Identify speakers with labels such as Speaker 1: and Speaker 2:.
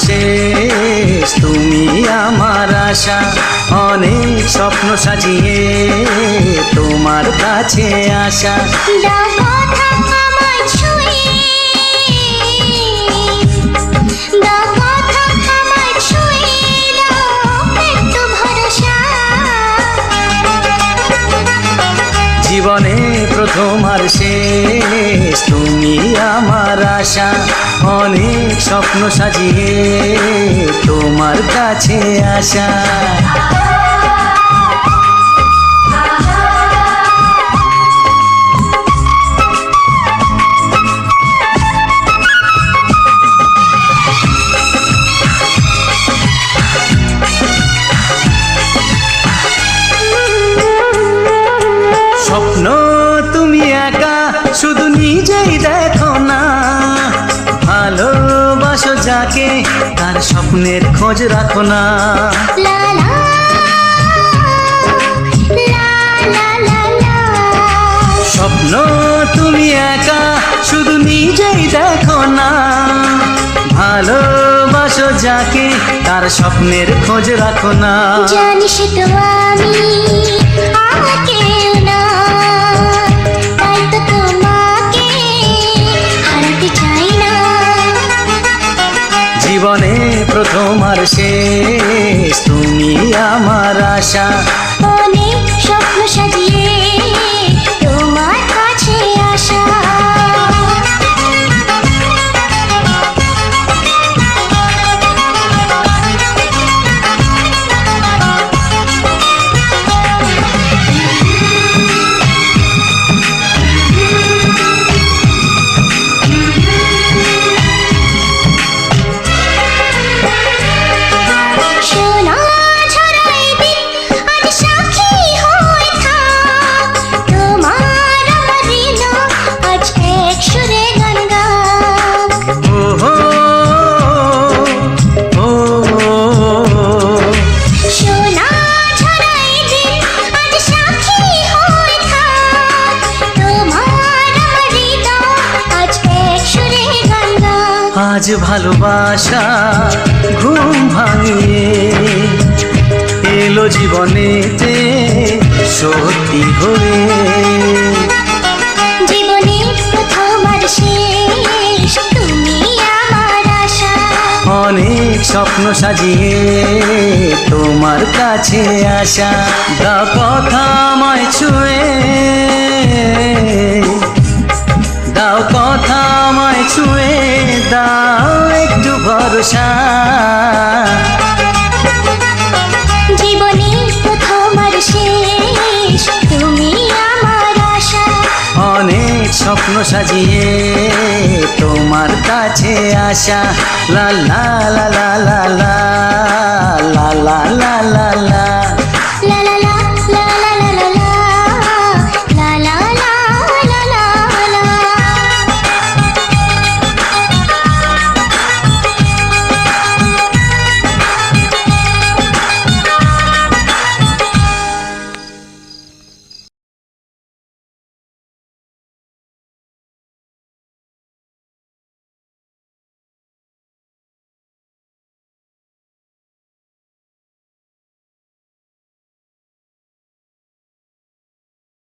Speaker 1: শেষ, তুমি আমার আশা। অনেক স্বপ্ন সাজিয়ে তোমার কাছে আসা।
Speaker 2: দাও কথা আমায় ছুঁয়ে, দাও কথা আমায় ছুঁয়ে, দাও একটু ভরসা।
Speaker 1: জীবনে প্রথম আর শেষ, তুমি আমার আশা। অনেক স্বপ্ন সাজিয়ে তোমার কাছে আসা। স্বপ্ন তুমি একা শুধু নিজেই দেখো না, ভালোবাসো যাকে তার স্বপ্নের খোঁজ রাখো না।
Speaker 2: লা লা লা লা লা লা।
Speaker 1: স্বপ্ন তুমি একা শুধু নিজেই দেখো না, ভালোবাসো যাকে তার স্বপ্নের খোঁজ রাখো না।
Speaker 2: জানিস তো আমি কেউ না, তাই তো তোমাকে হারাতে চাই না।
Speaker 1: জীবনে প্রথম আর শেষ, তুমি আমার আশা।
Speaker 2: অনেক স্বপ্ন সাজিয়ে তোমার কাছে আসা। সোনা ঝরাই দিন আজ সাক্ষী হয়ে থাক, তোমার আমার হৃদয় আজ এক সুরে গান গাক।
Speaker 1: ও হো, ও হো।
Speaker 2: সোনা ঝরাই দিন আজ সাক্ষী হয়ে থাক, তোমার আমার হৃদয় আজ এক সুরে গান গাক।
Speaker 1: আজ ভালোবাসা ঘুম ভাঙিয়ে এলো জীবনেতে সত্যি হয়ে।
Speaker 2: জীবনে প্রথম আর শেষ, তুমি আমার আশা।
Speaker 1: অনেক স্বপ্ন সাজিয়ে তোমার কাছে আসা। দাও কথা আমায় ছুঁয়ে, দাও কথা আমায় ছুঁয়ে, দাও একটু ভরসা।
Speaker 2: জীবনে প্রথম আর শেষ, তুমি আমার আশা।
Speaker 1: অনেক স্বপ্ন সাজিয়ে তোমার কাছে আসা। লা লা লা লা লা লা লা লা লা লা লা।